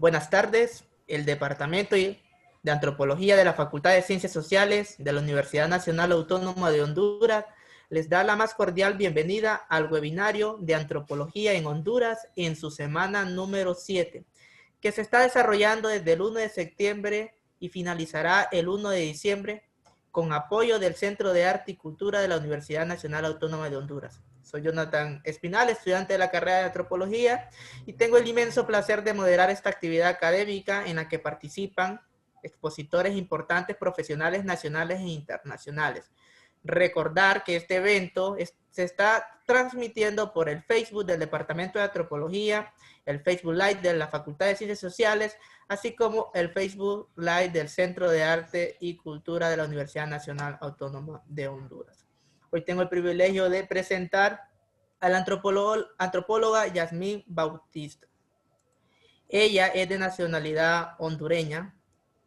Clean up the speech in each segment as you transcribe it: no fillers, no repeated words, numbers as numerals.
Buenas tardes. El Departamento de Antropología de la Facultad de Ciencias Sociales de la Universidad Nacional Autónoma de Honduras les da la más cordial bienvenida al webinario de Antropología en Honduras en su semana número 7, que se está desarrollando desde el 1 de septiembre y finalizará el 1 de diciembre con apoyo del Centro de Arte y Cultura de la Universidad Nacional Autónoma de Honduras. Soy Jonathan Espinal, estudiante de la carrera de Antropología, y tengo el inmenso placer de moderar esta actividad académica en la que participan expositores importantes profesionales nacionales e internacionales. Recordar que este evento se está transmitiendo por el Facebook del Departamento de Antropología, el Facebook Live de la Facultad de Ciencias Sociales, así como el Facebook Live del Centro de Arte y Cultura de la Universidad Nacional Autónoma de Honduras. Hoy tengo el privilegio de presentar a la antropóloga Yasmín Bautista. Ella es de nacionalidad hondureña.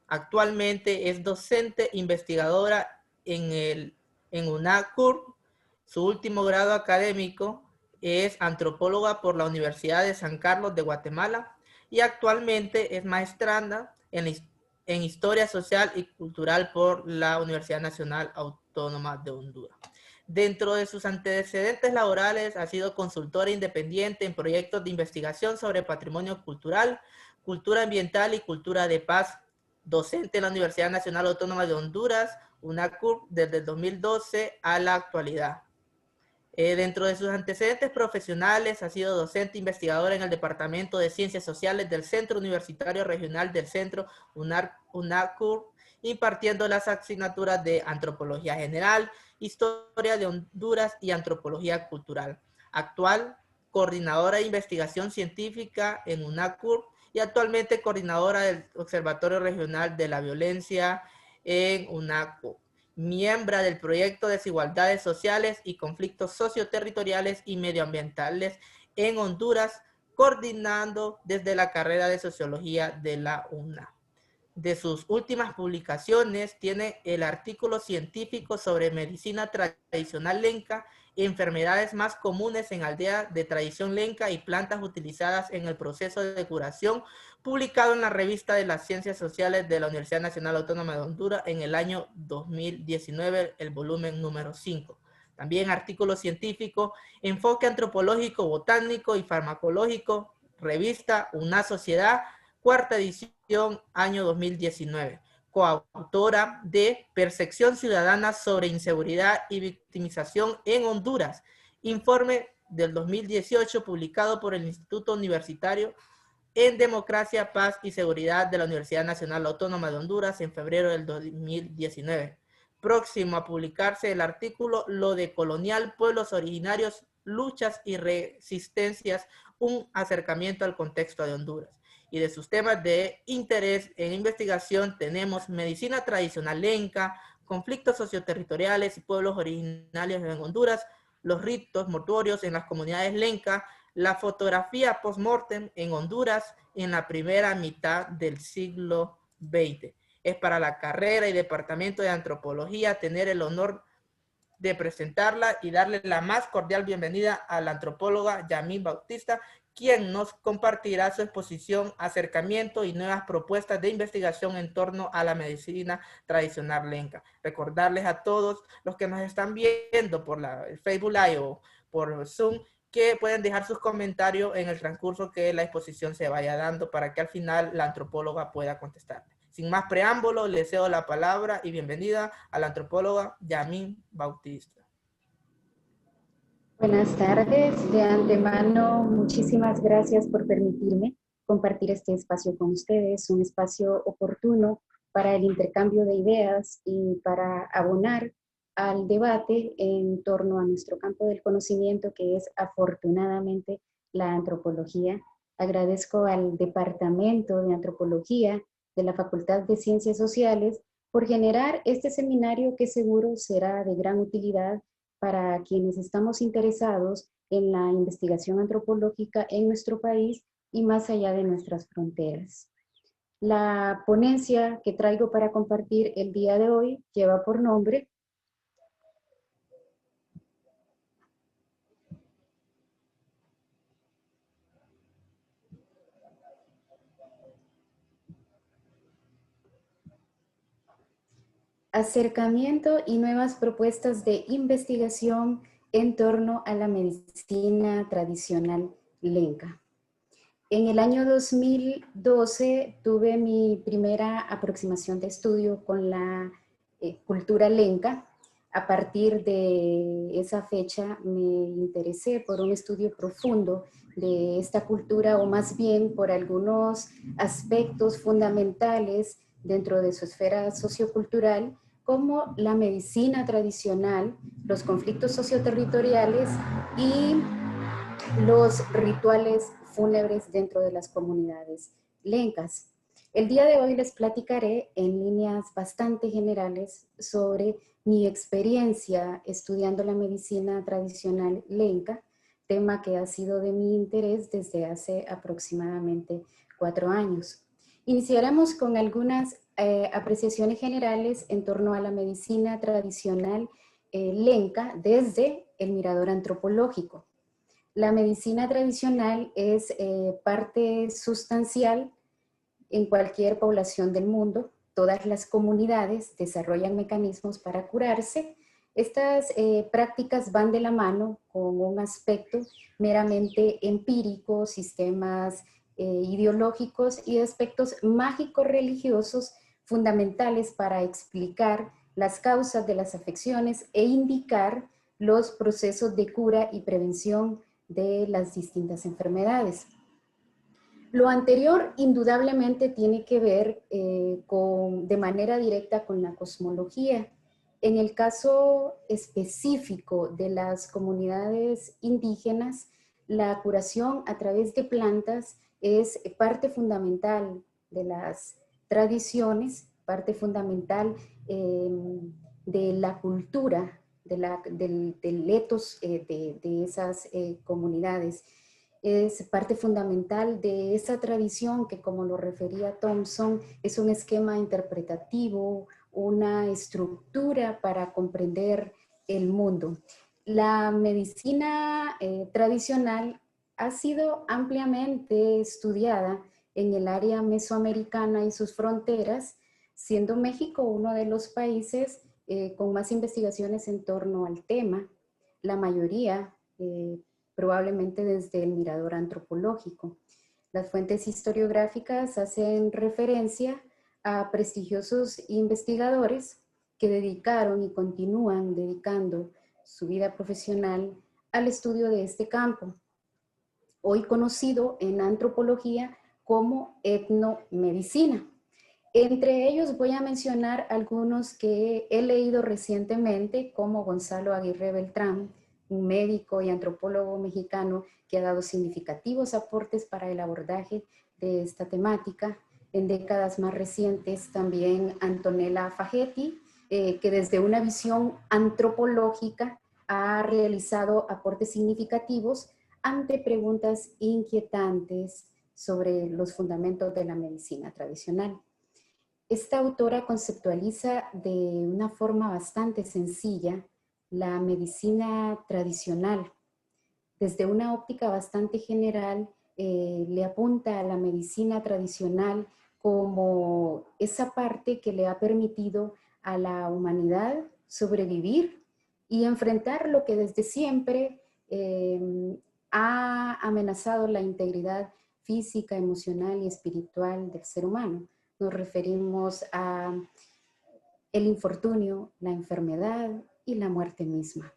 Actualmente es docente investigadora en UNACUR. Su último grado académico es antropóloga por la Universidad de San Carlos de Guatemala y actualmente es maestranda en Historia Social y Cultural por la Universidad Nacional Autónoma de Honduras. Dentro de sus antecedentes laborales ha sido consultora independiente en proyectos de investigación sobre patrimonio cultural, cultura ambiental y cultura de paz, docente en la Universidad Nacional Autónoma de Honduras, UNACUR, desde el 2012 a la actualidad. Dentro de sus antecedentes profesionales ha sido docente investigadora en el Departamento de Ciencias Sociales del Centro Universitario Regional del Centro UNACUR, impartiendo las asignaturas de Antropología General, Historia de Honduras y Antropología Cultural. Actual coordinadora de investigación científica en UNACUR y actualmente coordinadora del Observatorio Regional de la Violencia en UNACUR. Miembro del proyecto Desigualdades Sociales y Conflictos Socioterritoriales y Medioambientales en Honduras, coordinando desde la carrera de Sociología de la UNA. De sus últimas publicaciones tiene el artículo científico sobre medicina tradicional lenca, enfermedades más comunes en aldeas de tradición lenca y plantas utilizadas en el proceso de curación, publicado en la revista de las Ciencias Sociales de la Universidad Nacional Autónoma de Honduras en el año 2019, el volumen número 5. También artículo científico, enfoque antropológico, botánico y farmacológico, revista Una Sociedad, cuarta edición, año 2019. Coautora de Percepción Ciudadana sobre Inseguridad y Victimización en Honduras, informe del 2018 publicado por el Instituto Universitario en Democracia, Paz y Seguridad de la Universidad Nacional Autónoma de Honduras en febrero del 2019. Próximo a publicarse el artículo Lo de colonial, pueblos originarios, luchas y resistencias, un acercamiento al contexto de Honduras. Y de sus temas de interés en investigación tenemos medicina tradicional lenca, conflictos socioterritoriales y pueblos originarios en Honduras, los ritos mortuorios en las comunidades lencas, la fotografía post-mortem en Honduras en la primera mitad del siglo XX. Es para la carrera y departamento de antropología tener el honor de presentarla y darle la más cordial bienvenida a la antropóloga Yasmín Bautista, quien nos compartirá su exposición, acercamiento y nuevas propuestas de investigación en torno a la medicina tradicional lenca. Recordarles a todos los que nos están viendo por el Facebook Live o por Zoom que pueden dejar sus comentarios en el transcurso que la exposición se vaya dando para que al final la antropóloga pueda contestar. Sin más preámbulo, le cedo la palabra y bienvenida a la antropóloga Yasmín Bautista. Buenas tardes. De antemano, muchísimas gracias por permitirme compartir este espacio con ustedes, un espacio oportuno para el intercambio de ideas y para abonar al debate en torno a nuestro campo del conocimiento, que es afortunadamente la antropología. Agradezco al Departamento de Antropología de la Facultad de Ciencias Sociales por generar este seminario que seguro será de gran utilidad para quienes estamos interesados en la investigación antropológica en nuestro país y más allá de nuestras fronteras. La ponencia que traigo para compartir el día de hoy lleva por nombre acercamiento y nuevas propuestas de investigación en torno a la medicina tradicional lenca. En el año 2012 tuve mi primera aproximación de estudio con la cultura lenca. A partir de esa fecha me interesé por un estudio profundo de esta cultura, o más bien por algunos aspectos fundamentales dentro de su esfera sociocultural, como la medicina tradicional, los conflictos socioterritoriales y los rituales fúnebres dentro de las comunidades lencas. El día de hoy les platicaré en líneas bastante generales sobre mi experiencia estudiando la medicina tradicional lenca, tema que ha sido de mi interés desde hace aproximadamente 4 años. Iniciaremos con algunas apreciaciones generales en torno a la medicina tradicional lenca desde el mirador antropológico. La medicina tradicional es parte sustancial en cualquier población del mundo. Todas las comunidades desarrollan mecanismos para curarse. Estas prácticas van de la mano con un aspecto meramente empírico, sistemas ideológicos y aspectos mágicos religiosos fundamentales para explicar las causas de las afecciones e indicar los procesos de cura y prevención de las distintas enfermedades. Lo anterior indudablemente tiene que ver de manera directa con la cosmología. En el caso específico de las comunidades indígenas, la curación a través de plantas es parte fundamental de las tradiciones, parte fundamental de la cultura, del etos de esas comunidades. Es parte fundamental de esa tradición que, como lo refería Thompson, es un esquema interpretativo, una estructura para comprender el mundo. La medicina tradicional ha sido ampliamente estudiada en el área mesoamericana y sus fronteras, siendo México uno de los países con más investigaciones en torno al tema, la mayoría probablemente desde el mirador antropológico. Las fuentes historiográficas hacen referencia a prestigiosos investigadores que dedicaron y continúan dedicando su vida profesional al estudio de este campo, hoy conocido en antropología como etnomedicina. Entre ellos voy a mencionar algunos que he leído recientemente, como Gonzalo Aguirre Beltrán, un médico y antropólogo mexicano que ha dado significativos aportes para el abordaje de esta temática. En décadas más recientes también Antonella Fagetti, que desde una visión antropológica ha realizado aportes significativos ante preguntas inquietantes sobre los fundamentos de la medicina tradicional. Esta autora conceptualiza de una forma bastante sencilla la medicina tradicional. Desde una óptica bastante general, le apunta a la medicina tradicional como esa parte que le ha permitido a la humanidad sobrevivir y enfrentar lo que desde siempre ha amenazado la integridad física, emocional y espiritual del ser humano. Nos referimos a el infortunio, la enfermedad y la muerte misma.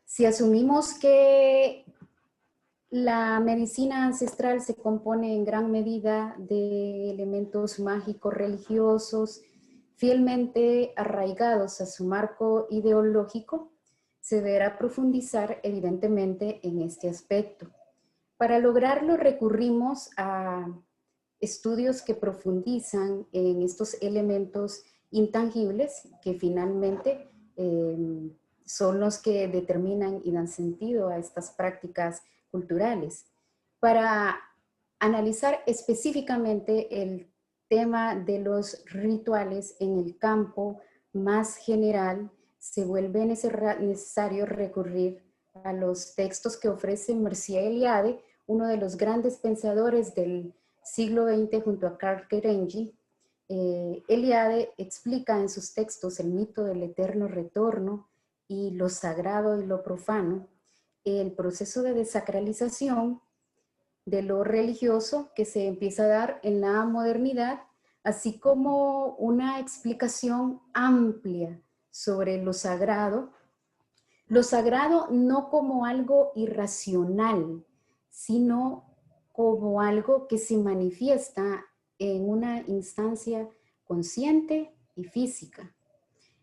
Si asumimos que la medicina ancestral se compone en gran medida de elementos mágicos religiosos, fielmente arraigados a su marco ideológico, se deberá profundizar evidentemente en este aspecto. Para lograrlo recurrimos a estudios que profundizan en estos elementos intangibles que finalmente son los que determinan y dan sentido a estas prácticas culturales. Para analizar específicamente el tema de los rituales en el campo más general, se vuelve necesario recurrir a los textos que ofrece Mircea Eliade, uno de los grandes pensadores del siglo XX junto a Karl Kerenyi, Eliade explica en sus textos el mito del eterno retorno y lo sagrado y lo profano, el proceso de desacralización de lo religioso que se empieza a dar en la modernidad, así como una explicación amplia sobre lo sagrado no como algo irracional, sino como algo que se manifiesta en una instancia consciente y física.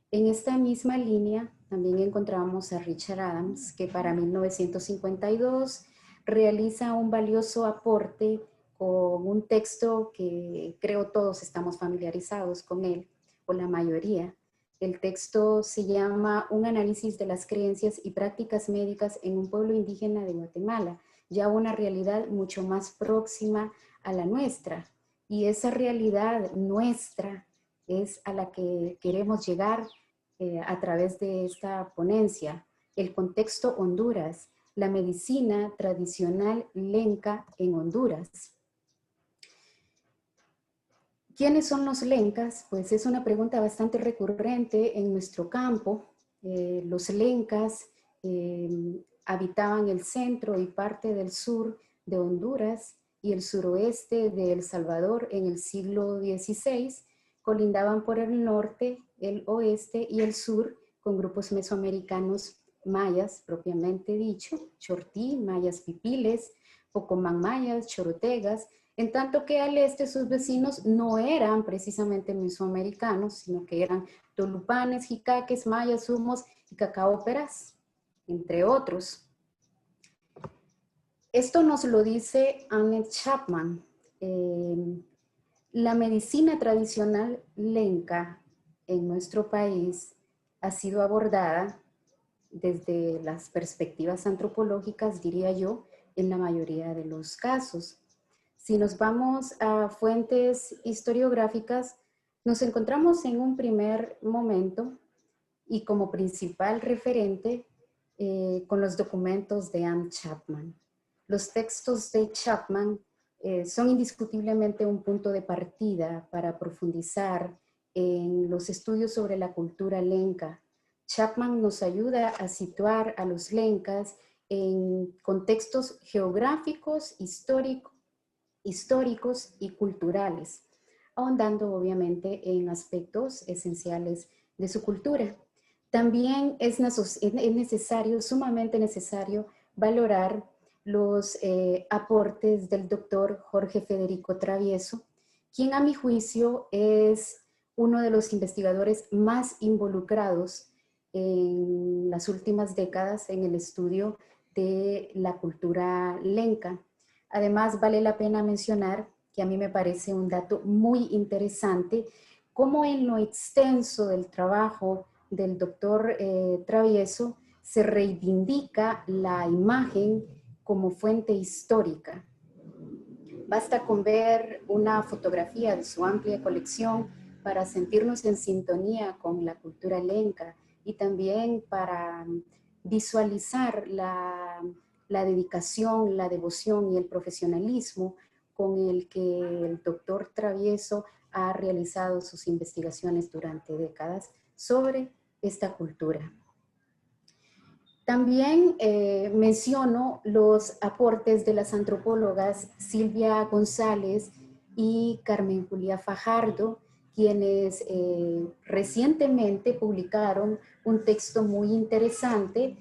En esta misma línea también encontramos a Richard Adams, que para 1952 realiza un valioso aporte con un texto que creo todos estamos familiarizados con él, o la mayoría. El texto se llama Un análisis de las creencias y prácticas médicas en un pueblo indígena de Guatemala, ya una realidad mucho más próxima a la nuestra. Y esa realidad nuestra es a la que queremos llegar a través de esta ponencia. El contexto Honduras, la medicina tradicional lenca en Honduras. ¿Quiénes son los lencas? Pues es una pregunta bastante recurrente en nuestro campo. Los lencas habitaban el centro y parte del sur de Honduras y el suroeste de El Salvador en el siglo XVI. Colindaban por el norte, el oeste y el sur con grupos mesoamericanos mayas, propiamente dicho, chortí, mayas pipiles, pocomán mayas, chorotegas, en tanto que al este sus vecinos no eran precisamente mesoamericanos, sino que eran tolupanes, jicaques, mayas, sumos y cacaóperas, entre otros. Esto nos lo dice Annette Chapman. La medicina tradicional lenca en nuestro país ha sido abordada desde las perspectivas antropológicas, diría yo, en la mayoría de los casos. Si nos vamos a fuentes historiográficas, nos encontramos en un primer momento y como principal referente con los documentos de Anne Chapman. Los textos de Chapman son indiscutiblemente un punto de partida para profundizar en los estudios sobre la cultura lenca. Chapman nos ayuda a situar a los lencas en contextos geográficos, históricos y culturales, ahondando obviamente en aspectos esenciales de su cultura. También es necesario, sumamente necesario, valorar los aportes del doctor Jorge Federico Travieso, quien a mi juicio es uno de los investigadores más involucrados en las últimas décadas en el estudio de la cultura lenca. Además, vale la pena mencionar, que a mí me parece un dato muy interesante, cómo en lo extenso del trabajo del doctor Travieso se reivindica la imagen como fuente histórica. Basta con ver una fotografía de su amplia colección para sentirnos en sintonía con la cultura lenca y también para visualizar la dedicación, la devoción y el profesionalismo con el que el doctor Travieso ha realizado sus investigaciones durante décadas sobre esta cultura. También menciono los aportes de las antropólogas Silvia González y Carmen Julia Fajardo, quienes recientemente publicaron un texto muy interesante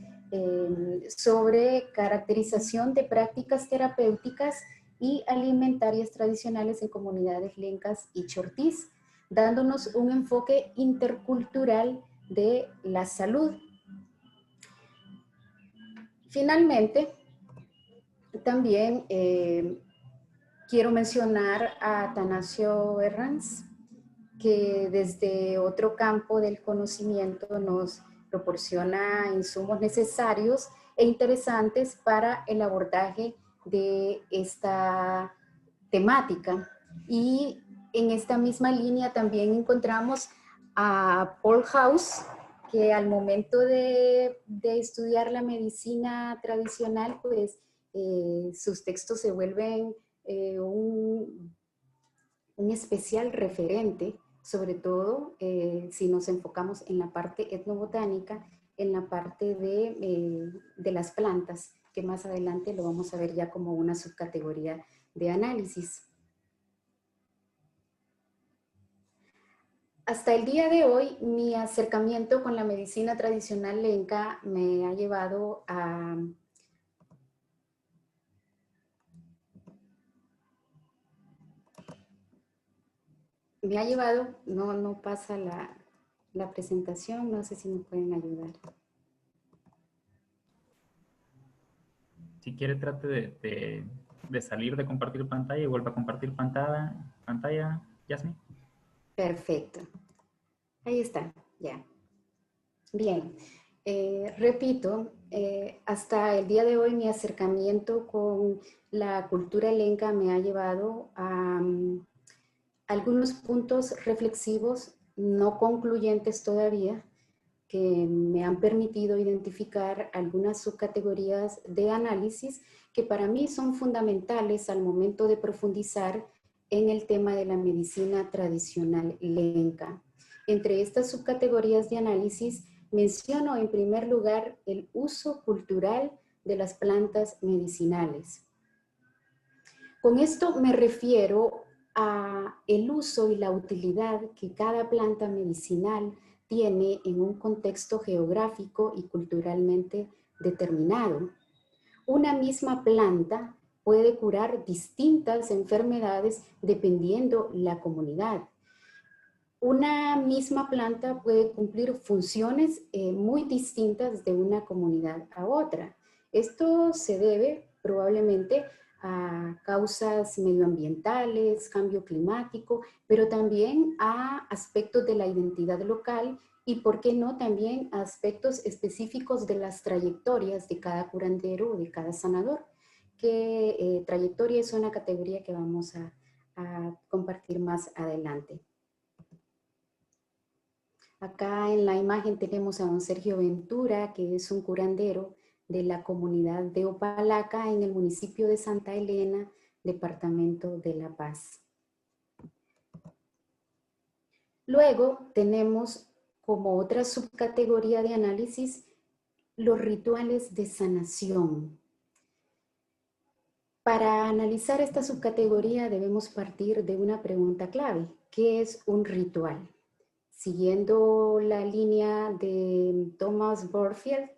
sobre caracterización de prácticas terapéuticas y alimentarias tradicionales en comunidades lencas y chortís, dándonos un enfoque intercultural de la salud. Finalmente, también quiero mencionar a Atanasio Herranz, que desde otro campo del conocimiento nos proporciona insumos necesarios e interesantes para el abordaje de esta temática. Y en esta misma línea también encontramos a Paul House, que al momento de estudiar la medicina tradicional, pues sus textos se vuelven un especial referente, sobre todo si nos enfocamos en la parte etnobotánica, en la parte de las plantas, que más adelante lo vamos a ver ya como una subcategoría de análisis. Hasta el día de hoy, mi acercamiento con la medicina tradicional lenca me ha llevado a no pasa la presentación, no sé si me pueden ayudar. Si quiere, trate de salir de compartir pantalla y vuelva a compartir pantalla, Yasmin. Perfecto. Ahí está, ya. Bien. Repito, hasta el día de hoy mi acercamiento con la cultura lenca me ha llevado a algunos puntos reflexivos no concluyentes todavía, que me han permitido identificar algunas subcategorías de análisis que para mí son fundamentales al momento de profundizar en el tema de la medicina tradicional lenca. Entre estas subcategorías de análisis menciono en primer lugar el uso cultural de las plantas medicinales. Con esto me refiero a el uso y la utilidad que cada planta medicinal tiene en un contexto geográfico y culturalmente determinado. Una misma planta puede curar distintas enfermedades dependiendo la comunidad. Una misma planta puede cumplir funciones muy distintas de una comunidad a otra. Esto se debe probablemente a causas medioambientales, cambio climático, pero también a aspectos de la identidad local y, por qué no, también a aspectos específicos de las trayectorias de cada curandero o de cada sanador, que trayectoria es una categoría que vamos a compartir más adelante. Acá en la imagen tenemos a don Sergio Ventura, que es un curandero de la comunidad de Opalaca en el municipio de Santa Elena, departamento de La Paz. Luego tenemos como otra subcategoría de análisis los rituales de sanación. Para analizar esta subcategoría debemos partir de una pregunta clave: ¿qué es un ritual? Siguiendo la línea de Thomas Burfield,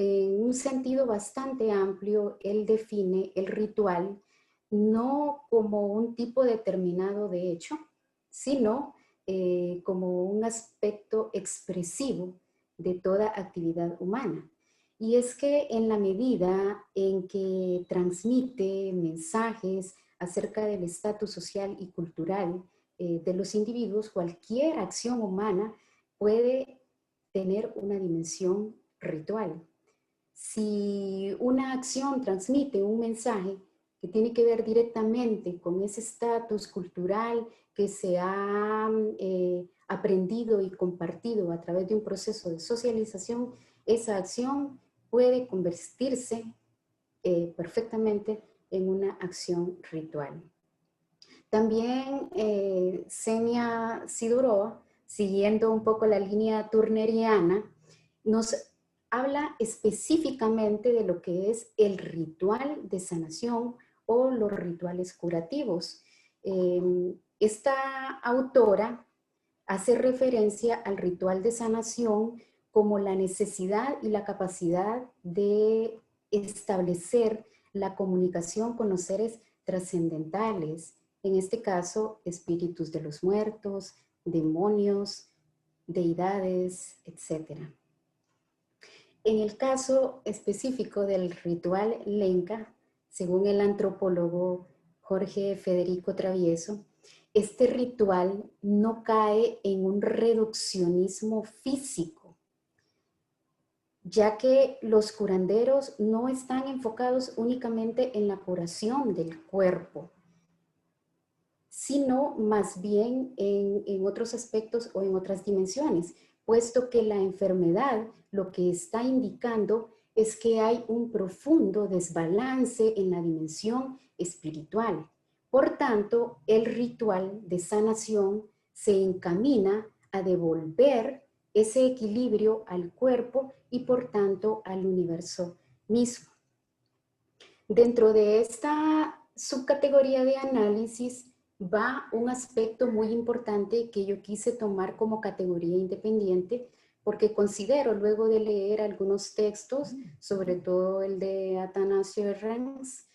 en un sentido bastante amplio, él define el ritual no como un tipo determinado de hecho, sino como un aspecto expresivo de toda actividad humana. Y es que en la medida en que transmite mensajes acerca del estatus social y cultural de los individuos, cualquier acción humana puede tener una dimensión ritual. Si una acción transmite un mensaje que tiene que ver directamente con ese estatus cultural que se ha aprendido y compartido a través de un proceso de socialización, esa acción puede convertirse perfectamente en una acción ritual. También Xenia Sidorova, siguiendo un poco la línea turneriana, nos habla específicamente de lo que es el ritual de sanación o los rituales curativos. Esta autora hace referencia al ritual de sanación como la necesidad y la capacidad de establecer la comunicación con los seres trascendentales, en este caso, espíritus de los muertos, demonios, deidades, etc. En el caso específico del ritual lenca, según el antropólogo Jorge Federico Travieso, este ritual no cae en un reduccionismo físico, ya que los curanderos no están enfocados únicamente en la curación del cuerpo, sino más bien en otros aspectos o en otras dimensiones, puesto que la enfermedad lo que está indicando es que hay un profundo desbalance en la dimensión espiritual. Por tanto, el ritual de sanación se encamina a devolver ese equilibrio al cuerpo y por tanto al universo mismo. Dentro de esta subcategoría de análisis va un aspecto muy importante que yo quise tomar como categoría independiente porque considero, luego de leer algunos textos, sobre todo el de Atanasio Rens,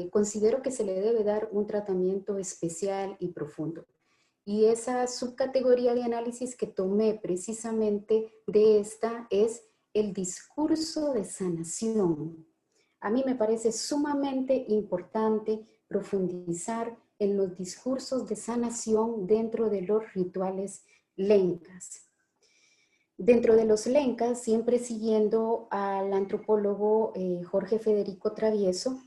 considero que se le debe dar un tratamiento especial y profundo. Y esa subcategoría de análisis que tomé precisamente de esta es el discurso de sanación. A mí me parece sumamente importante profundizar en los discursos de sanación dentro de los rituales lencas. Dentro de los lencas, siempre siguiendo al antropólogo Jorge Federico Travieso,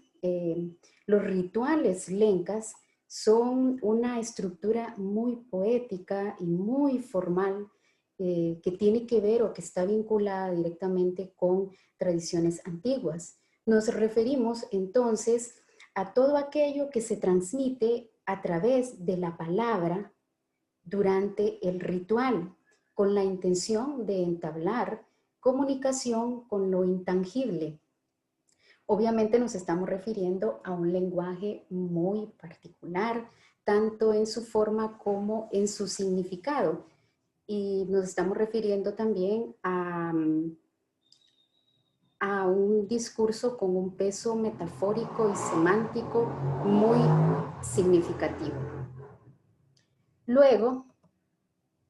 los rituales lencas son una estructura muy poética y muy formal que tiene que ver o que está vinculada directamente con tradiciones antiguas. Nos referimos entonces a todo aquello que se transmite a través de la palabra durante el ritual, con la intención de entablar comunicación con lo intangible. Obviamente nos estamos refiriendo a un lenguaje muy particular, tanto en su forma como en su significado. Y nos estamos refiriendo también a un discurso con un peso metafórico y semántico muy significativo. Luego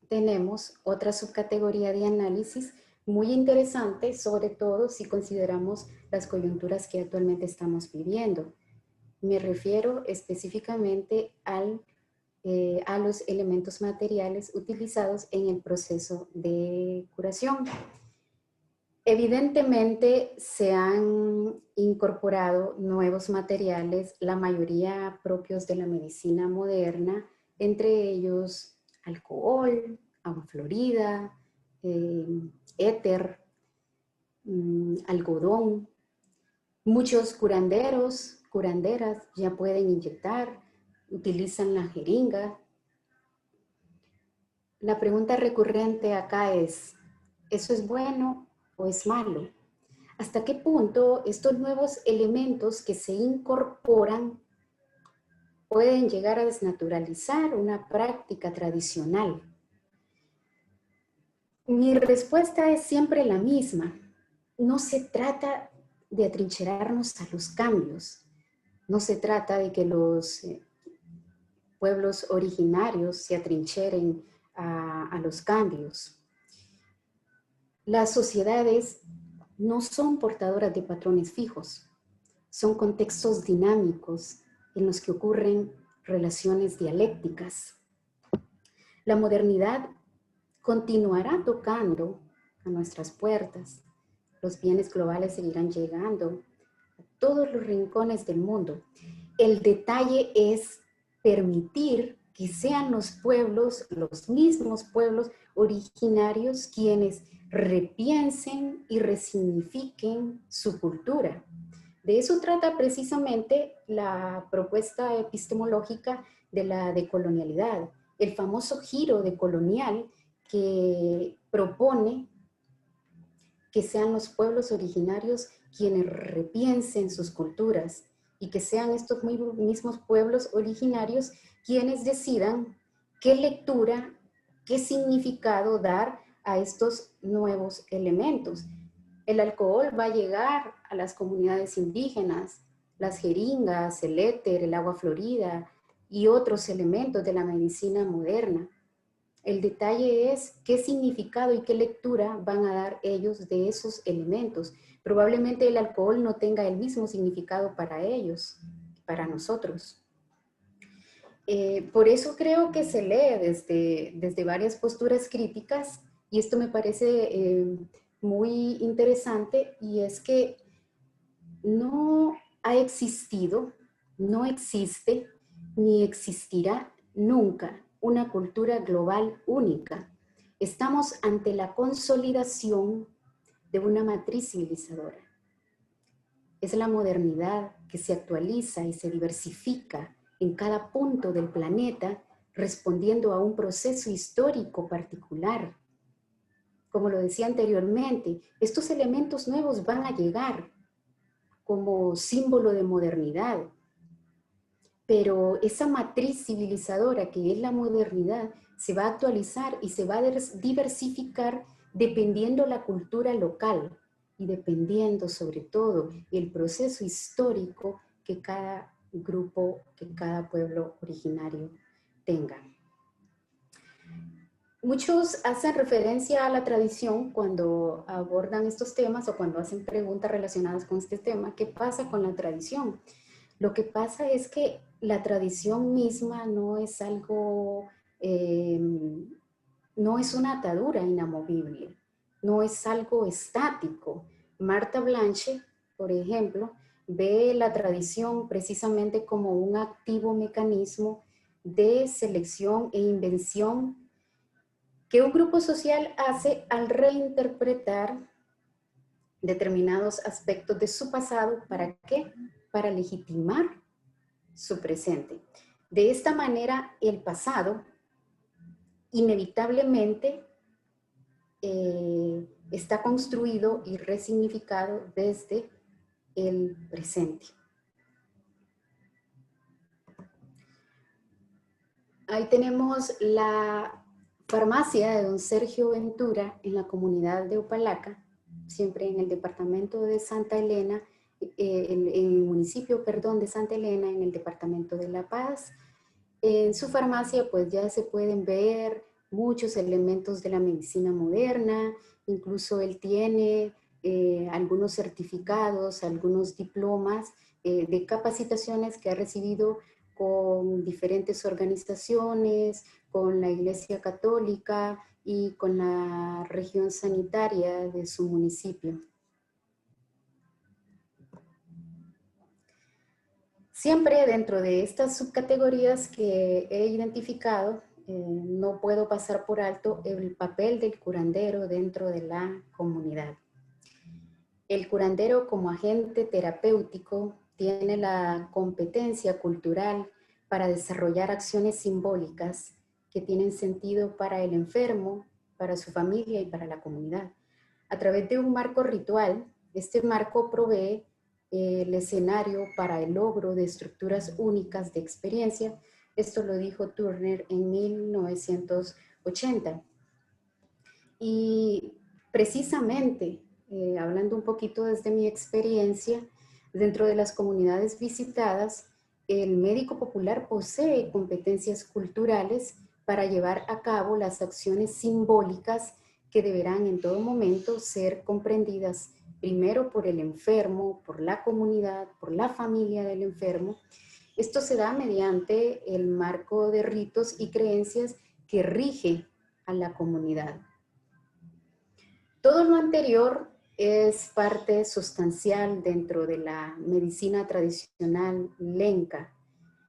tenemos otra subcategoría de análisis muy interesante, sobre todo si consideramos las coyunturas que actualmente estamos viviendo. Me refiero específicamente a los elementos materiales utilizados en el proceso de curación. Evidentemente se han incorporado nuevos materiales, la mayoría propios de la medicina moderna, entre ellos alcohol, agua florida, éter, algodón. Muchos curanderos, curanderas ya pueden inyectar, utilizan la jeringa. La pregunta recurrente acá es, ¿eso es bueno o es malo? ¿Hasta qué punto estos nuevos elementos que se incorporan pueden llegar a desnaturalizar una práctica tradicional? Mi respuesta es siempre la misma. No se trata de atrincherarnos a los cambios. No se trata de que los pueblos originarios se atrincheren a los cambios. Las sociedades no son portadoras de patrones fijos. Son contextos dinámicos en los que ocurren relaciones dialécticas. La modernidad continuará tocando a nuestras puertas. Los bienes globales seguirán llegando a todos los rincones del mundo. El detalle es permitir que sean los pueblos, los mismos pueblos originarios, quienes repiensen y resignifiquen su cultura. De eso trata precisamente la propuesta epistemológica de la decolonialidad, el famoso giro decolonial que propone que sean los pueblos originarios quienes repiensen sus culturas y que sean estos mismos pueblos originarios quienes decidan qué lectura, qué significado dar a estos nuevos elementos. El alcohol va a llegar a las comunidades indígenas, las jeringas, el éter, el agua florida y otros elementos de la medicina moderna. El detalle es qué significado y qué lectura van a dar ellos de esos elementos. Probablemente el alcohol no tenga el mismo significado para ellos, para nosotros. Por eso creo que se lee desde varias posturas críticas, y esto me parece muy interesante, y es que no ha existido, no existe, ni existirá nunca una cultura global única. Estamos ante la consolidación de una matriz civilizadora. Es la modernidad que se actualiza y se diversifica en cada punto del planeta, respondiendo a un proceso histórico particular. Como lo decía anteriormente, estos elementos nuevos van a llegar como símbolo de modernidad, pero esa matriz civilizadora que es la modernidad se va a actualizar y se va a diversificar dependiendo la cultura local y dependiendo sobre todo el proceso histórico que cada grupo, que cada pueblo originario tenga. Muchos hacen referencia a la tradición cuando abordan estos temas o cuando hacen preguntas relacionadas con este tema. ¿Qué pasa con la tradición? Lo que pasa es que la tradición misma no es algo, no es una atadura inamovible, no es algo estático. Martha Blanche, por ejemplo, ve la tradición precisamente como un activo mecanismo de selección e invención que un grupo social hace al reinterpretar determinados aspectos de su pasado. ¿Para qué? Para legitimar su presente. De esta manera, el pasado inevitablemente está construido y resignificado desde el presente. Ahí tenemos la farmacia de don Sergio Ventura en la comunidad de Opalaca, siempre en el departamento de Santa Elena, en el municipio, perdón, de Santa Elena, en el departamento de La Paz. En su farmacia pues ya se pueden ver muchos elementos de la medicina moderna, incluso él tiene algunos certificados, algunos diplomas de capacitaciones que ha recibido con diferentes organizaciones, con la Iglesia Católica y con la región sanitaria de su municipio. Siempre dentro de estas subcategorías que he identificado, no puedo pasar por alto el papel del curandero dentro de la comunidad. El curandero como agente terapéutico tiene la competencia cultural para desarrollar acciones simbólicas que tienen sentido para el enfermo, para su familia y para la comunidad. A través de un marco ritual, este marco provee el escenario para el logro de estructuras únicas de experiencia. Esto lo dijo Turner en 1980. Y precisamente, hablando un poquito desde mi experiencia, dentro de las comunidades visitadas, el médico popular posee competencias culturales para llevar a cabo las acciones simbólicas que deberán en todo momento ser comprendidas primero por el enfermo, por la comunidad, por la familia del enfermo. Esto se da mediante el marco de ritos y creencias que rige a la comunidad. Todo lo anterior es parte sustancial dentro de la medicina tradicional lenca.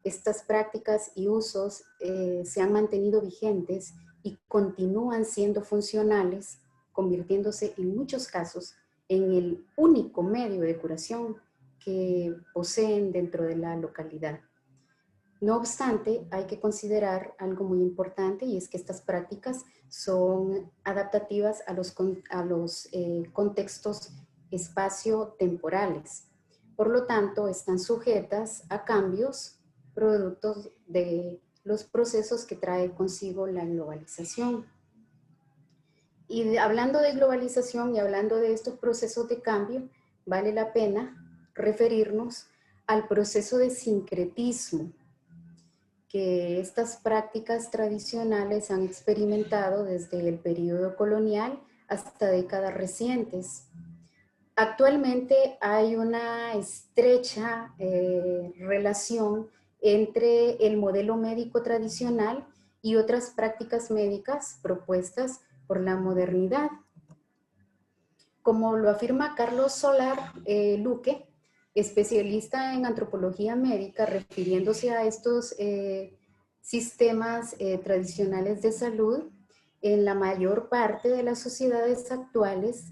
Estas prácticas y usos se han mantenido vigentes y continúan siendo funcionales, convirtiéndose en muchos casos en el único medio de curación que poseen dentro de la localidad. No obstante, hay que considerar algo muy importante, y es que estas prácticas son adaptativas a los contextos espacio-temporales. Por lo tanto, están sujetas a cambios productos de los procesos que trae consigo la globalización. Y hablando de globalización y hablando de estos procesos de cambio, vale la pena referirnos al proceso de sincretismo que estas prácticas tradicionales han experimentado desde el periodo colonial hasta décadas recientes. Actualmente hay una estrecha relación entre el modelo médico tradicional y otras prácticas médicas propuestas por la modernidad. Como lo afirma Carlos Solar Luque, especialista en antropología médica, refiriéndose a estos sistemas tradicionales de salud, en la mayor parte de las sociedades actuales,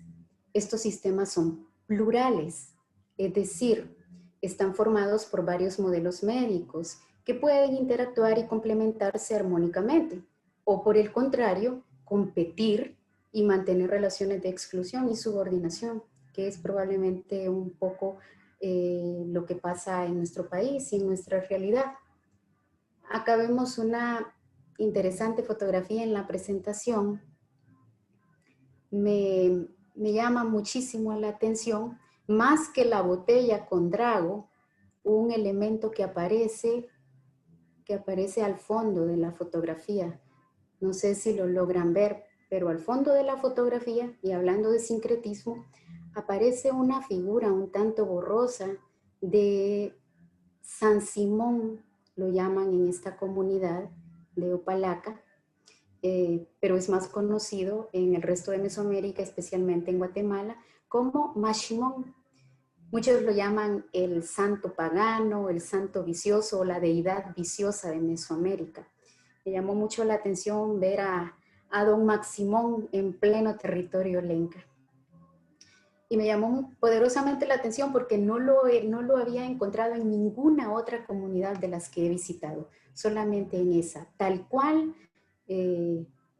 estos sistemas son plurales, es decir, están formados por varios modelos médicos que pueden interactuar y complementarse armónicamente, o por el contrario, competir y mantener relaciones de exclusión y subordinación, que es probablemente un poco lo que pasa en nuestro país y en nuestra realidad. Acá vemos una interesante fotografía en la presentación. Me llama muchísimo la atención, más que la botella con Drago, un elemento que aparece al fondo de la fotografía. No sé si lo logran ver, pero al fondo de la fotografía, y hablando de sincretismo, aparece una figura un tanto borrosa de San Simón, lo llaman en esta comunidad de Opalaca, pero es más conocido en el resto de Mesoamérica, especialmente en Guatemala, como Mashimón. Muchos lo llaman el santo pagano, el santo vicioso o la deidad viciosa de Mesoamérica. Me llamó mucho la atención ver a don Maximón en pleno territorio lenca. Y me llamó poderosamente la atención porque no lo había encontrado en ninguna otra comunidad de las que he visitado, solamente en esa, tal cual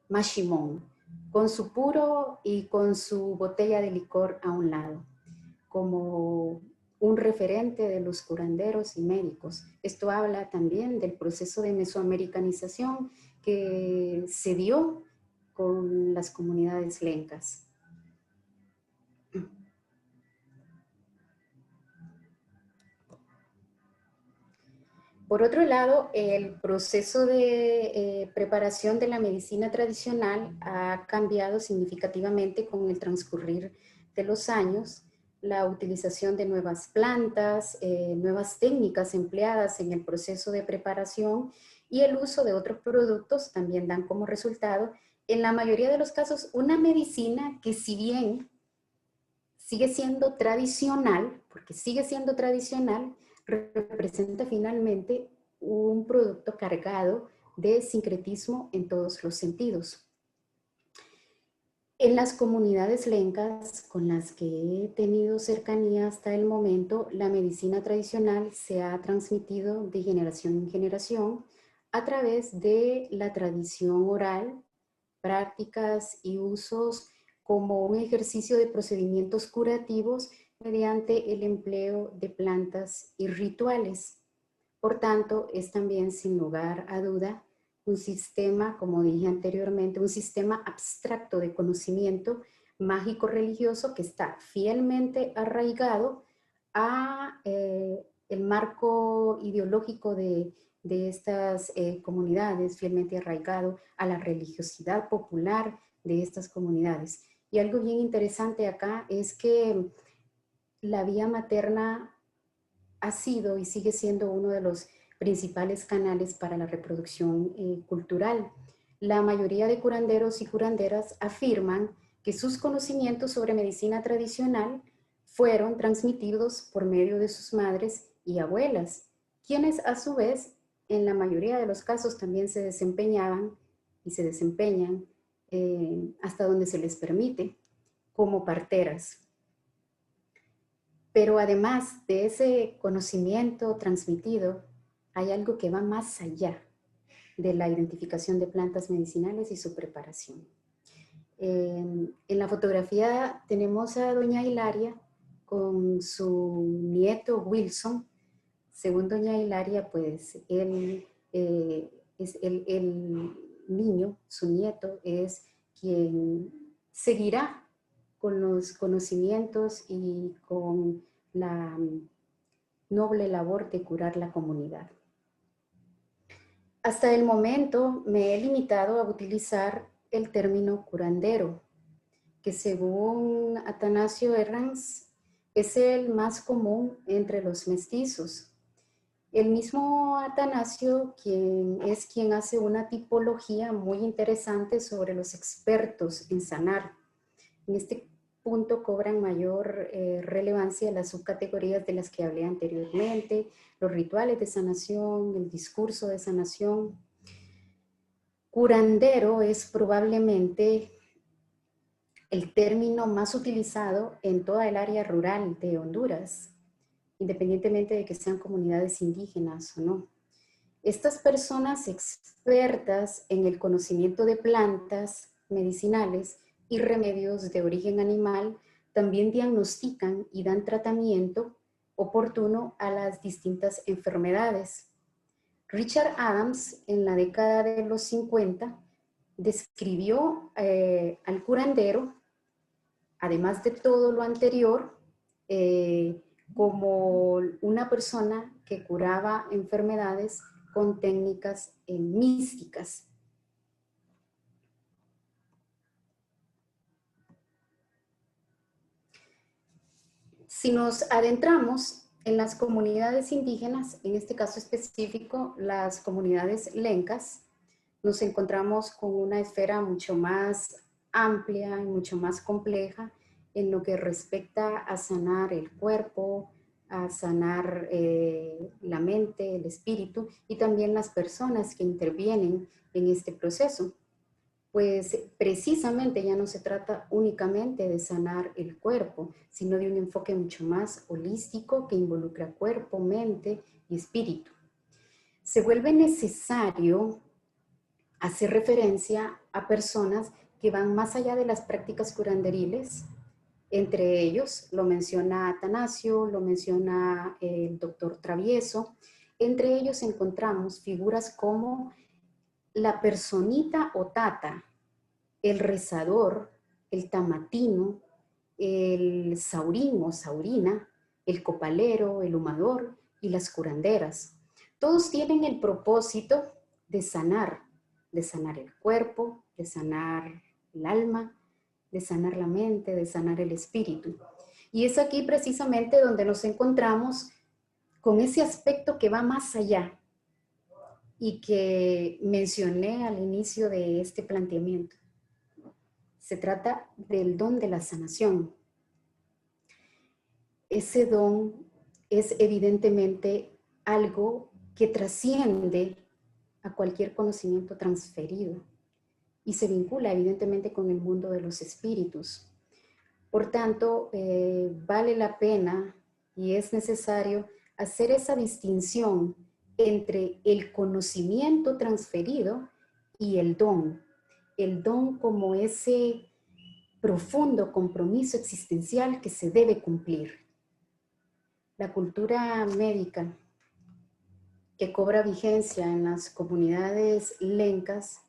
Mashimón, con su puro y con su botella de licor a un lado, como un referente de los curanderos y médicos. Esto habla también del proceso de mesoamericanización que se dio con las comunidades lencas. Por otro lado, el proceso de preparación de la medicina tradicional ha cambiado significativamente con el transcurrir de los años. La utilización de nuevas plantas, nuevas técnicas empleadas en el proceso de preparación y el uso de otros productos también dan como resultado, en la mayoría de los casos, una medicina que, si bien sigue siendo tradicional, porque sigue siendo tradicional, representa finalmente un producto cargado de sincretismo en todos los sentidos. En las comunidades lencas con las que he tenido cercanía hasta el momento, la medicina tradicional se ha transmitido de generación en generación a través de la tradición oral, prácticas y usos como un ejercicio de procedimientos curativos mediante el empleo de plantas y rituales. Por tanto, es también, sin lugar a duda, un sistema, como dije anteriormente, un sistema abstracto de conocimiento mágico-religioso que está fielmente arraigado a el marco ideológico de estas comunidades, fielmente arraigado a la religiosidad popular de estas comunidades. Y algo bien interesante acá es que la vía materna ha sido y sigue siendo uno de los principales canales para la reproducción cultural. La mayoría de curanderos y curanderas afirman que sus conocimientos sobre medicina tradicional fueron transmitidos por medio de sus madres y abuelas, quienes a su vez, en la mayoría de los casos, también se desempeñaban y se desempeñan hasta donde se les permite, como parteras. Pero además de ese conocimiento transmitido, hay algo que va más allá de la identificación de plantas medicinales y su preparación. En la fotografía tenemos a doña Hilaria con su nieto Wilson. Según doña Hilaria, pues el niño, su nieto, es quien seguirá con los conocimientos y con la noble labor de curar la comunidad. Hasta el momento me he limitado a utilizar el término curandero, que según Atanasio Herranz es el más común entre los mestizos. El mismo Atanasio es quien hace una tipología muy interesante sobre los expertos en sanar. En este punto cobran mayor relevancia las subcategorías de las que hablé anteriormente, los rituales de sanación, el discurso de sanación. Curandero es probablemente el término más utilizado en toda el área rural de Honduras, independientemente de que sean comunidades indígenas o no. Estas personas expertas en el conocimiento de plantas medicinales y remedios de origen animal también diagnostican y dan tratamiento oportuno a las distintas enfermedades. Richard Adams, en la década de los 50, describió al curandero, además de todo lo anterior, como una persona que curaba enfermedades con técnicas místicas. Si nos adentramos en las comunidades indígenas, en este caso específico las comunidades lencas, nos encontramos con una esfera mucho más amplia y mucho más compleja en lo que respecta a sanar el cuerpo, a sanar la mente, el espíritu y también las personas que intervienen en este proceso. Pues precisamente ya no se trata únicamente de sanar el cuerpo, sino de un enfoque mucho más holístico que involucra cuerpo, mente y espíritu. Se vuelve necesario hacer referencia a personas que van más allá de las prácticas curanderiles. Entre ellos, lo menciona Atanasio, lo menciona el doctor Travieso. Entre ellos encontramos figuras como la personita o tata, el rezador, el tamatino, el saurín o saurina, el copalero, el humador y las curanderas. Todos tienen el propósito de sanar el cuerpo, de sanar el alma, de sanar la mente, de sanar el espíritu. Y es aquí precisamente donde nos encontramos con ese aspecto que va más allá y que mencioné al inicio de este planteamiento. Se trata del don de la sanación. Ese don es evidentemente algo que trasciende a cualquier conocimiento transferido y se vincula evidentemente con el mundo de los espíritus. Por tanto, vale la pena y es necesario hacer esa distinción entre el conocimiento transferido y el don. El don como ese profundo compromiso existencial que se debe cumplir. La cultura médica que cobra vigencia en las comunidades lencas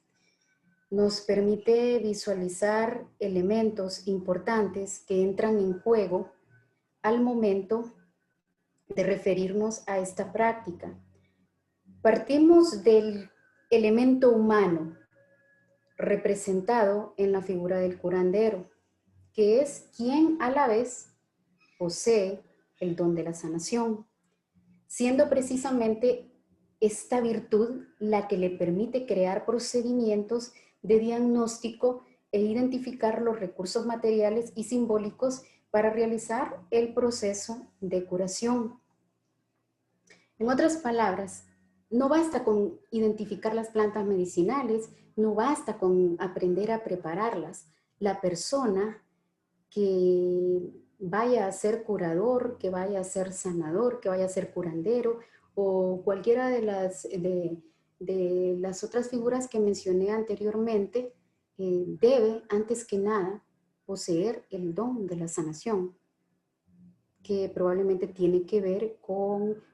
nos permite visualizar elementos importantes que entran en juego al momento de referirnos a esta práctica. Partimos del elemento humano representado en la figura del curandero, que es quien a la vez posee el don de la sanación, siendo precisamente esta virtud la que le permite crear procedimientos de diagnóstico e identificar los recursos materiales y simbólicos para realizar el proceso de curación. En otras palabras, no basta con identificar las plantas medicinales, no basta con aprender a prepararlas. La persona que vaya a ser curador, que vaya a ser sanador, que vaya a ser curandero o cualquiera de las otras figuras que mencioné anteriormente, debe antes que nada poseer el don de la sanación, que probablemente tiene que ver con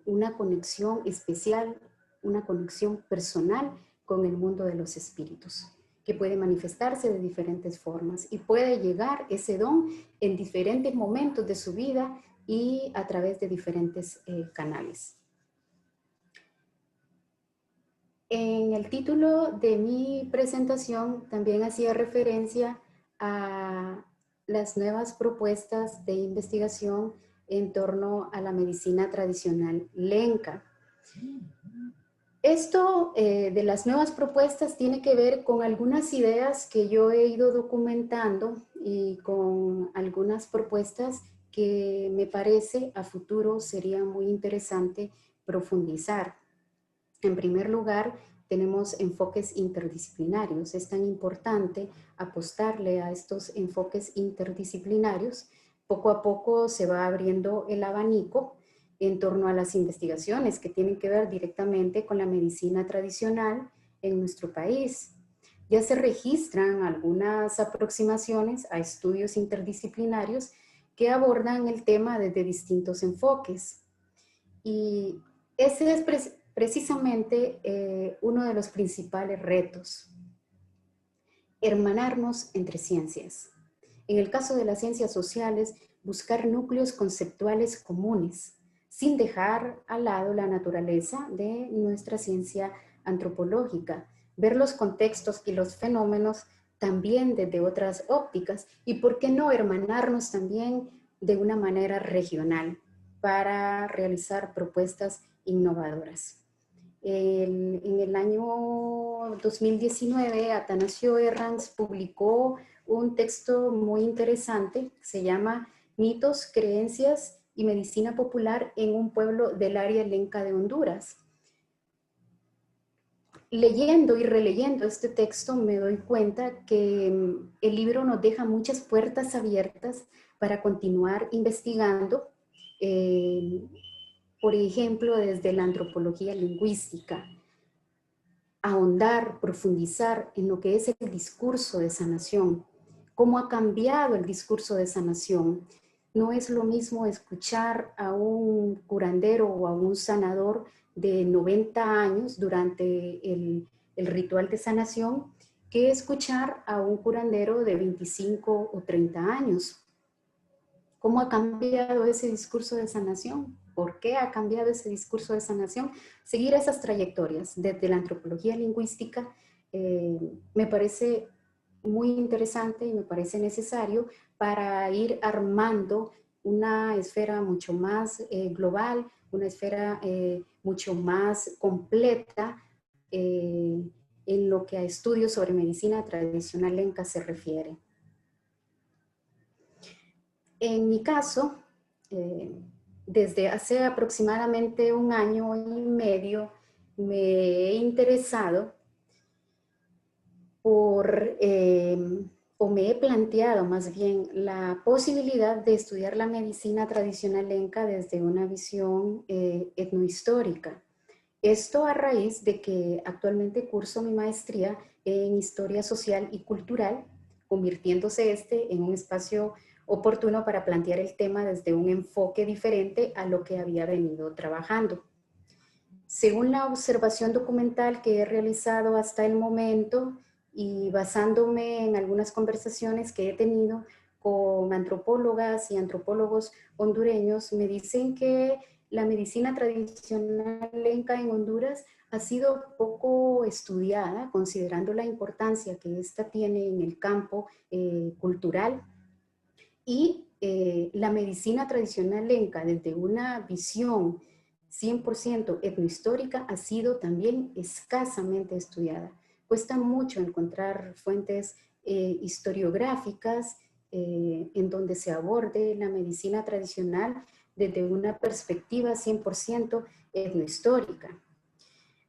una conexión especial, una conexión personal con el mundo de los espíritus, que puede manifestarse de diferentes formas y puede llegar ese don en diferentes momentos de su vida y a través de diferentes canales. En el título de mi presentación también hacía referencia a las nuevas propuestas de investigación en torno a la medicina tradicional lenca. Esto de las nuevas propuestas tiene que ver con algunas ideas que yo he ido documentando y con algunas propuestas que me parece a futuro sería muy interesante profundizar. En primer lugar, tenemos enfoques interdisciplinarios. Es tan importante apostarle a estos enfoques interdisciplinarios. Poco a poco se va abriendo el abanico en torno a las investigaciones que tienen que ver directamente con la medicina tradicional en nuestro país. Ya se registran algunas aproximaciones a estudios interdisciplinarios que abordan el tema desde distintos enfoques. Y ese es precisamente uno de los principales retos: hermanarnos entre ciencias. En el caso de las ciencias sociales, buscar núcleos conceptuales comunes, sin dejar al lado la naturaleza de nuestra ciencia antropológica, ver los contextos y los fenómenos también desde otras ópticas, y por qué no hermanarnos también de una manera regional para realizar propuestas innovadoras. En el año 2019, Atanasio Herranz publicó un texto muy interesante, se llama Mitos, Creencias y Medicina Popular en un pueblo del área lenca de Honduras. Leyendo y releyendo este texto me doy cuenta que el libro nos deja muchas puertas abiertas para continuar investigando, por ejemplo, desde la antropología lingüística, ahondar, profundizar en lo que es el discurso de sanación, cómo ha cambiado el discurso de sanación. No es lo mismo escuchar a un curandero o a un sanador de 90 años durante el ritual de sanación que escuchar a un curandero de 25 o 30 años. ¿Cómo ha cambiado ese discurso de sanación? ¿Por qué ha cambiado ese discurso de sanación? Seguir esas trayectorias desde la antropología lingüística me parece muy interesante y me parece necesario para ir armando una esfera mucho más global, una esfera mucho más completa en lo que a estudios sobre medicina tradicional lenca se refiere. En mi caso, desde hace aproximadamente un año y medio me he interesado por, o me he planteado más bien la posibilidad de estudiar la medicina tradicional lenca desde una visión etnohistórica. Esto a raíz de que actualmente curso mi maestría en Historia Social y Cultural, convirtiéndose en un espacio oportuno para plantear el tema desde un enfoque diferente a lo que había venido trabajando. Según la observación documental que he realizado hasta el momento y basándome en algunas conversaciones que he tenido con antropólogas y antropólogos hondureños, me dicen que la medicina tradicional lenca en Honduras ha sido poco estudiada, considerando la importancia que esta tiene en el campo cultural. Y la medicina tradicional lenca, desde una visión 100% etnohistórica, ha sido también escasamente estudiada. Cuesta mucho encontrar fuentes historiográficas en donde se aborde la medicina tradicional desde una perspectiva 100% etnohistórica.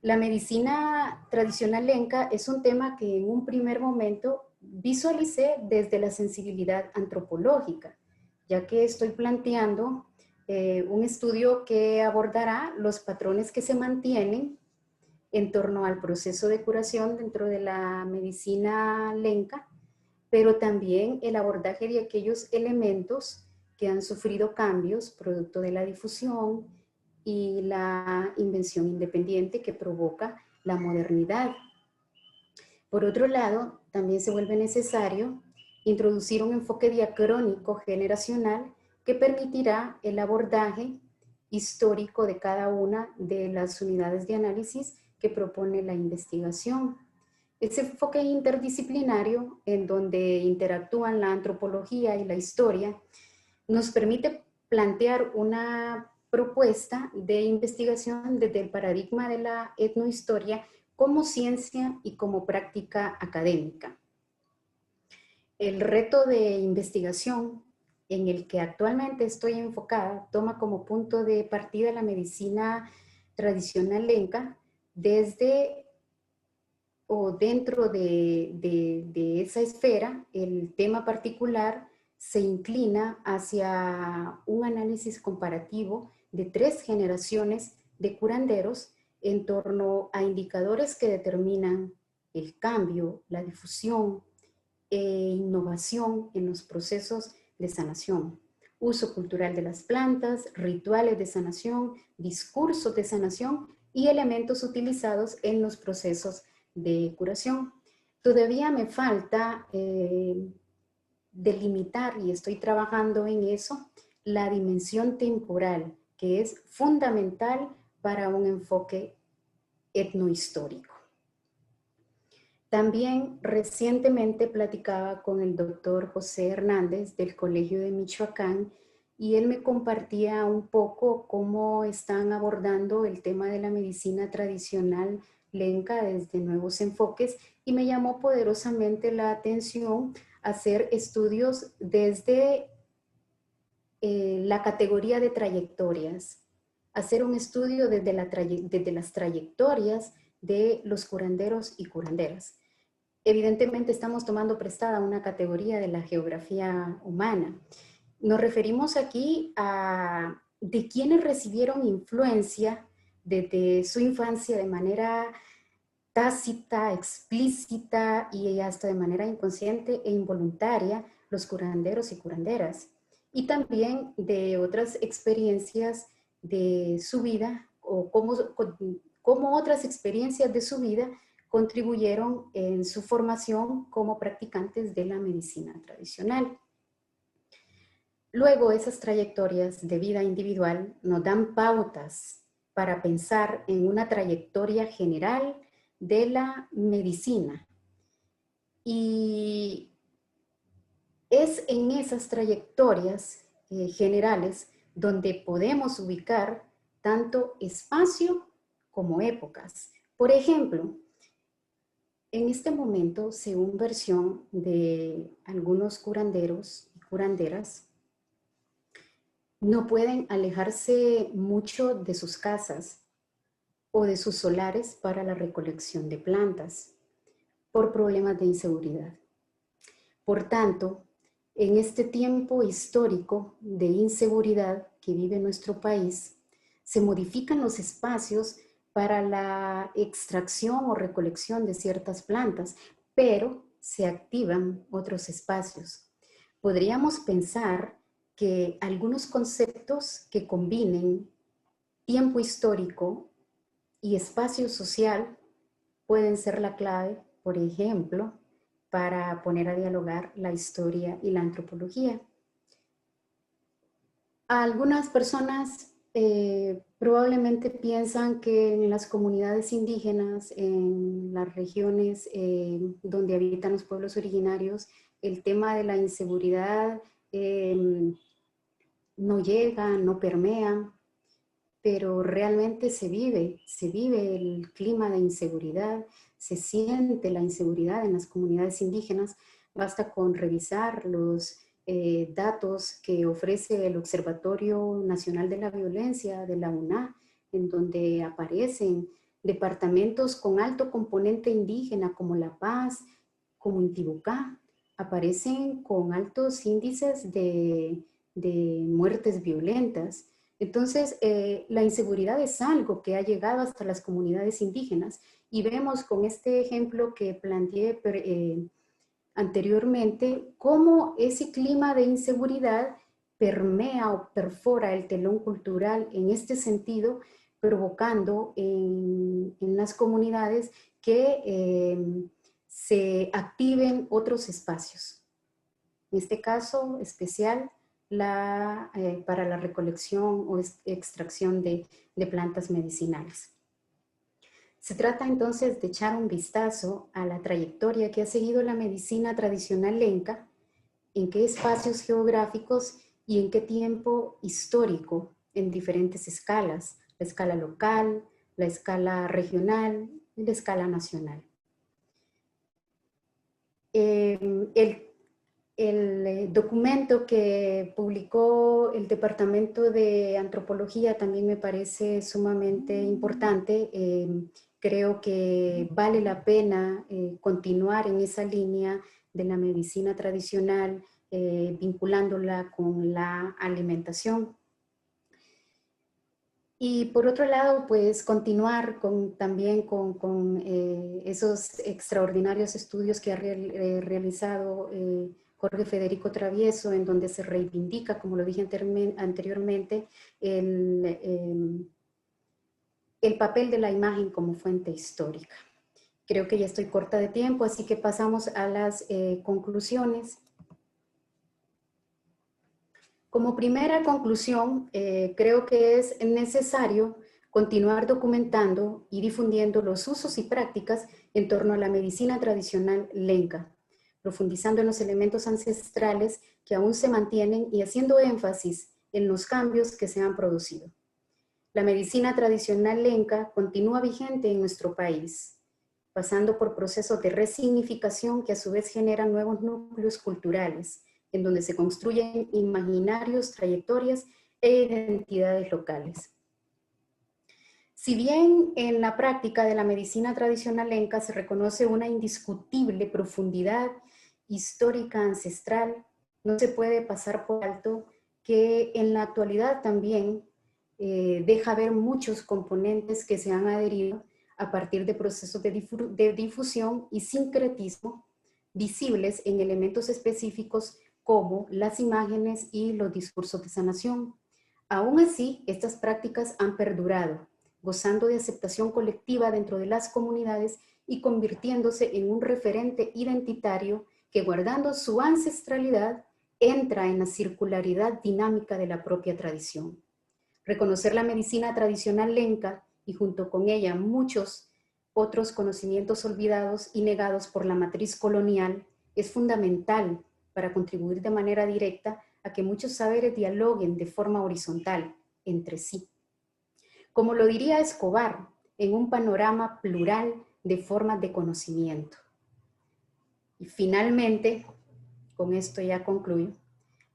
La medicina tradicional lenca es un tema que en un primer momento visualicé desde la sensibilidad antropológica, ya que estoy planteando un estudio que abordará los patrones que se mantienen en torno al proceso de curación dentro de la medicina lenca, pero también el abordaje de aquellos elementos que han sufrido cambios producto de la difusión y la invención independiente que provoca la modernidad. Por otro lado, también se vuelve necesario introducir un enfoque diacrónico generacional que permitirá el abordaje histórico de cada una de las unidades de análisis que propone la investigación. Ese enfoque interdisciplinario, en donde interactúan la antropología y la historia, nos permite plantear una propuesta de investigación desde el paradigma de la etnohistoria como ciencia y como práctica académica. El reto de investigación en el que actualmente estoy enfocada toma como punto de partida la medicina tradicional lenca desde o dentro de esa esfera. El tema particular se inclina hacia un análisis comparativo de 3 generaciones de curanderos en torno a indicadores que determinan el cambio, la difusión e innovación en los procesos de sanación. Uso cultural de las plantas, rituales de sanación, discursos de sanación y elementos utilizados en los procesos de curación. Todavía me falta delimitar, y estoy trabajando en eso, la dimensión temporal, que es fundamental para un enfoque etnohistórico. También recientemente platicaba con el doctor José Hernández del Colegio de Michoacán y él me compartía un poco cómo están abordando el tema de la medicina tradicional lenca desde nuevos enfoques y me llamó poderosamente la atención hacer estudios desde la categoría de trayectorias, hacer un estudio desde las trayectorias de los curanderos y curanderas. Evidentemente estamos tomando prestada una categoría de la geografía humana. Nos referimos aquí a de quienes recibieron influencia desde su infancia de manera tácita, explícita y hasta de manera inconsciente e involuntaria los curanderos y curanderas. Y también de otras experiencias de su vida o cómo otras experiencias de su vida contribuyeron en su formación como practicantes de la medicina tradicional. Luego, esas trayectorias de vida individual nos dan pautas para pensar en una trayectoria general de la medicina. Y es en esas trayectorias generales donde podemos ubicar tanto espacio como épocas. Por ejemplo, en este momento, según versión de algunos curanderos y curanderas, no pueden alejarse mucho de sus casas o de sus solares para la recolección de plantas por problemas de inseguridad. Por tanto, en este tiempo histórico de inseguridad que vive nuestro país, se modifican los espacios para la extracción o recolección de ciertas plantas, pero se activan otros espacios. Podríamos pensar que algunos conceptos que combinen tiempo histórico y espacio social pueden ser la clave, por ejemplo, para poner a dialogar la historia y la antropología. Algunas personas probablemente piensan que en las comunidades indígenas, en las regiones donde habitan los pueblos originarios, el tema de la inseguridad no llega, no permea, pero realmente se vive el clima de inseguridad, se siente la inseguridad en las comunidades indígenas. Basta con revisar los datos que ofrece el Observatorio Nacional de la Violencia de la UNA, en donde aparecen departamentos con alto componente indígena como La Paz, como Intibucá, aparecen con altos índices de muertes violentas. Entonces, la inseguridad es algo que ha llegado hasta las comunidades indígenas y vemos con este ejemplo que planteé anteriormente cómo ese clima de inseguridad permea o perfora el telón cultural en este sentido, provocando en las comunidades que se activen otros espacios. En este caso especial, para la recolección o extracción de plantas medicinales. Se trata entonces de echar un vistazo a la trayectoria que ha seguido la medicina tradicional lenca, en qué espacios geográficos y en qué tiempo histórico en diferentes escalas, la escala local, la escala regional y la escala nacional. El documento que publicó el Departamento de Antropología también me parece sumamente importante. Creo que vale la pena continuar en esa línea de la medicina tradicional, vinculándola con la alimentación. Y por otro lado, pues continuar también con esos extraordinarios estudios que ha realizado Jorge Federico Travieso, en donde se reivindica, como lo dije anteriormente, el papel de la imagen como fuente histórica. Creo que ya estoy corta de tiempo, así que pasamos a las conclusiones. Como primera conclusión, creo que es necesario continuar documentando y difundiendo los usos y prácticas en torno a la medicina tradicional lenca, profundizando en los elementos ancestrales que aún se mantienen y haciendo énfasis en los cambios que se han producido. La medicina tradicional lenca continúa vigente en nuestro país, pasando por procesos de resignificación que a su vez generan nuevos núcleos culturales, en donde se construyen imaginarios, trayectorias e identidades locales. Si bien en la práctica de la medicina tradicional lenca se reconoce una indiscutible profundidad histórica ancestral, no se puede pasar por alto que en la actualidad también deja ver muchos componentes que se han adherido a partir de procesos de difusión y sincretismo visibles en elementos específicos como las imágenes y los discursos de sanación. Aún así, estas prácticas han perdurado, gozando de aceptación colectiva dentro de las comunidades y convirtiéndose en un referente identitario que, guardando su ancestralidad, entra en la circularidad dinámica de la propia tradición. Reconocer la medicina tradicional lenca y junto con ella muchos otros conocimientos olvidados y negados por la matriz colonial es fundamental para contribuir de manera directa a que muchos saberes dialoguen de forma horizontal entre sí. Como lo diría Escobar, en un panorama plural de formas de conocimiento. Y finalmente, con esto ya concluyo,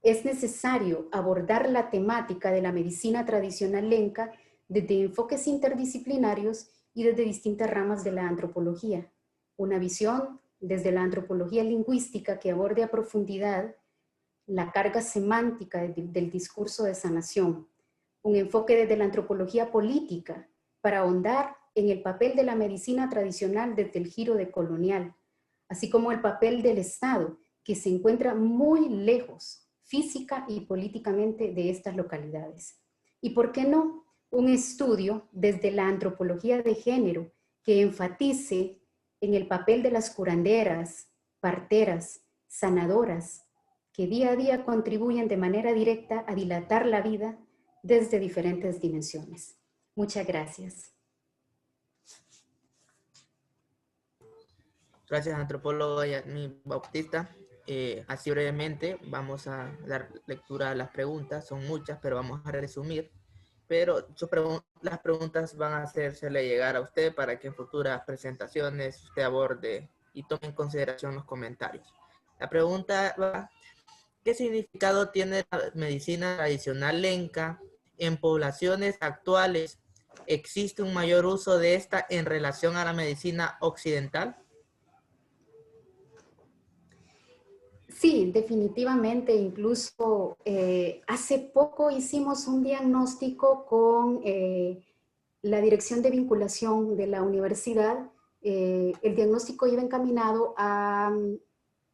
es necesario abordar la temática de la medicina tradicional lenca desde enfoques interdisciplinarios y desde distintas ramas de la antropología. Una visión desde la antropología lingüística que aborde a profundidad la carga semántica del discurso de sanación. Un enfoque desde la antropología política para ahondar en el papel de la medicina tradicional desde el giro decolonial, así como el papel del Estado, que se encuentra muy lejos física y políticamente de estas localidades. Y por qué no, un estudio desde la antropología de género que enfatice en el papel de las curanderas, parteras, sanadoras, que día a día contribuyen de manera directa a dilatar la vida desde diferentes dimensiones. Muchas gracias. Gracias, antropólogo Yasmín Bautista. Así brevemente vamos a dar lectura a las preguntas, son muchas, pero vamos a resumir. Pero las preguntas van a hacérsele llegar a usted para que en futuras presentaciones usted aborde y tome en consideración los comentarios. La pregunta va: ¿qué significado tiene la medicina tradicional lenca en poblaciones actuales? ¿Existe un mayor uso de esta en relación a la medicina occidental? Sí, definitivamente. Incluso hace poco hicimos un diagnóstico con la Dirección de Vinculación de la universidad. El diagnóstico iba encaminado a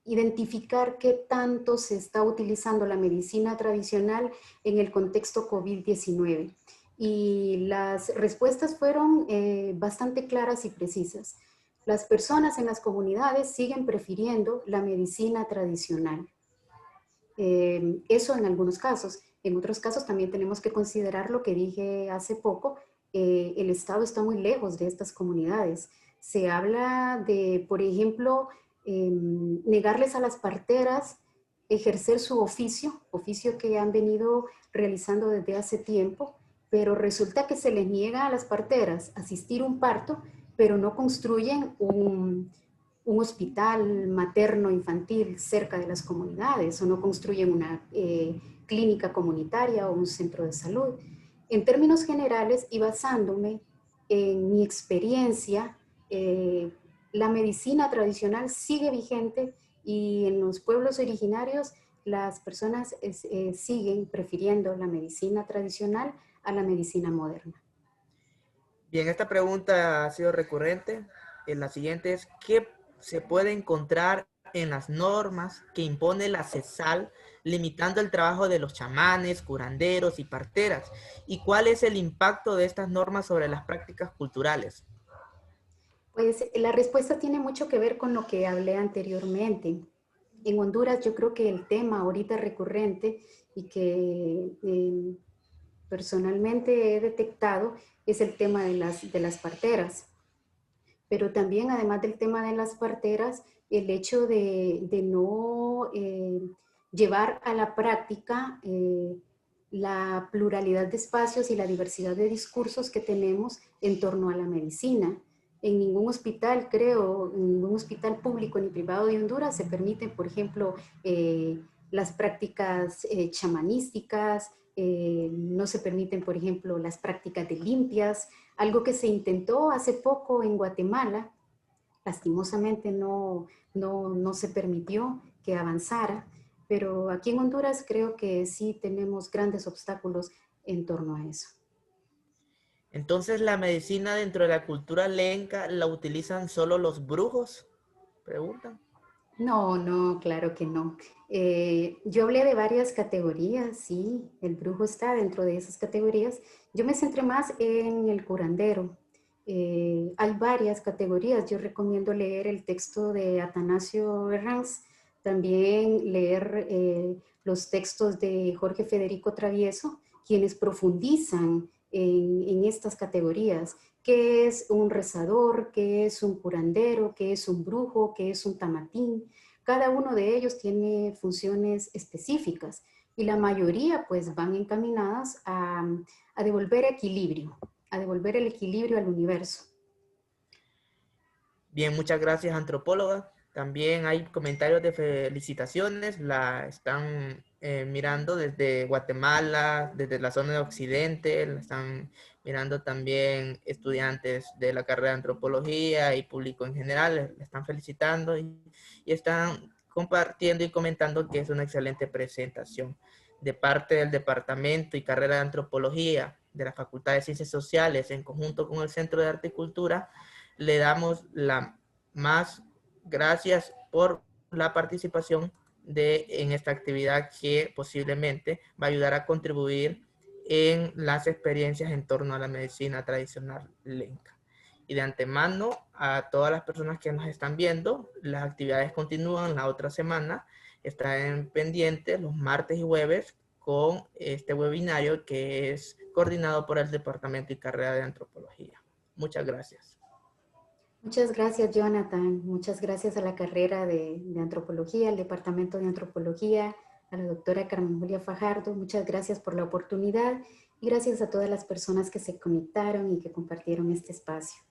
identificar qué tanto se está utilizando la medicina tradicional en el contexto COVID-19. Y las respuestas fueron bastante claras y precisas. Las personas en las comunidades siguen prefiriendo la medicina tradicional. Eso en algunos casos. En otros casos también tenemos que considerar lo que dije hace poco. El Estado está muy lejos de estas comunidades. Se habla de, por ejemplo, negarles a las parteras ejercer su oficio que han venido realizando desde hace tiempo, pero resulta que se les niega a las parteras asistir a un parto, pero no construyen un hospital materno-infantil cerca de las comunidades o no construyen una clínica comunitaria o un centro de salud. En términos generales y basándome en mi experiencia, la medicina tradicional sigue vigente y en los pueblos originarios las personas siguen prefiriendo la medicina tradicional a la medicina moderna. Bien, esta pregunta ha sido recurrente. La siguiente es, ¿qué se puede encontrar en las normas que impone la CESAL limitando el trabajo de los chamanes, curanderos y parteras? ¿Y cuál es el impacto de estas normas sobre las prácticas culturales? Pues la respuesta tiene mucho que ver con lo que hablé anteriormente. En Honduras yo creo que el tema ahorita recurrente y que personalmente he detectado es el tema de las parteras. Pero también, además del tema de las parteras, el hecho de no llevar a la práctica la pluralidad de espacios y la diversidad de discursos que tenemos en torno a la medicina. En ningún hospital, creo, en ningún hospital público ni privado de Honduras se permiten, por ejemplo, las prácticas chamanísticas, no se permiten, por ejemplo, las prácticas de limpias, algo que se intentó hace poco en Guatemala, lastimosamente no se permitió que avanzara, pero aquí en Honduras creo que sí tenemos grandes obstáculos en torno a eso. Entonces, ¿la medicina dentro de la cultura lenca la utilizan solo los brujos? Preguntan. No, claro que no. Yo hablé de varias categorías, sí, el brujo está dentro de esas categorías. Yo me centré más en el curandero. Hay varias categorías. Yo recomiendo leer el texto de Atanasio Herranz, también leer los textos de Jorge Federico Travieso, quienes profundizan en estas categorías. ¿Qué es un rezador? ¿Qué es un curandero? ¿Qué es un brujo? ¿Qué es un tamatín? Cada uno de ellos tiene funciones específicas y la mayoría pues van encaminadas a devolver equilibrio, a devolver el equilibrio al universo. Bien, muchas gracias, antropóloga. También hay comentarios de felicitaciones. La están mirando desde Guatemala, desde la zona de Occidente. La están mirando también estudiantes de la carrera de antropología y público en general. La están felicitando y están compartiendo y comentando que es una excelente presentación. De parte del Departamento y Carrera de Antropología de la Facultad de Ciencias Sociales, en conjunto con el Centro de Arte y Cultura, le damos la más gracias por la participación en esta actividad que posiblemente va a ayudar a contribuir en las experiencias en torno a la medicina tradicional lenca. Y de antemano, a todas las personas que nos están viendo, las actividades continúan la otra semana. Están pendientes los martes y jueves con este webinario que es coordinado por el Departamento y Carrera de Antropología. Muchas gracias. Muchas gracias, Jonathan. Muchas gracias a la carrera de antropología, al departamento de antropología, a la doctora Carmen Julia Fajardo. Muchas gracias por la oportunidad y gracias a todas las personas que se conectaron y que compartieron este espacio.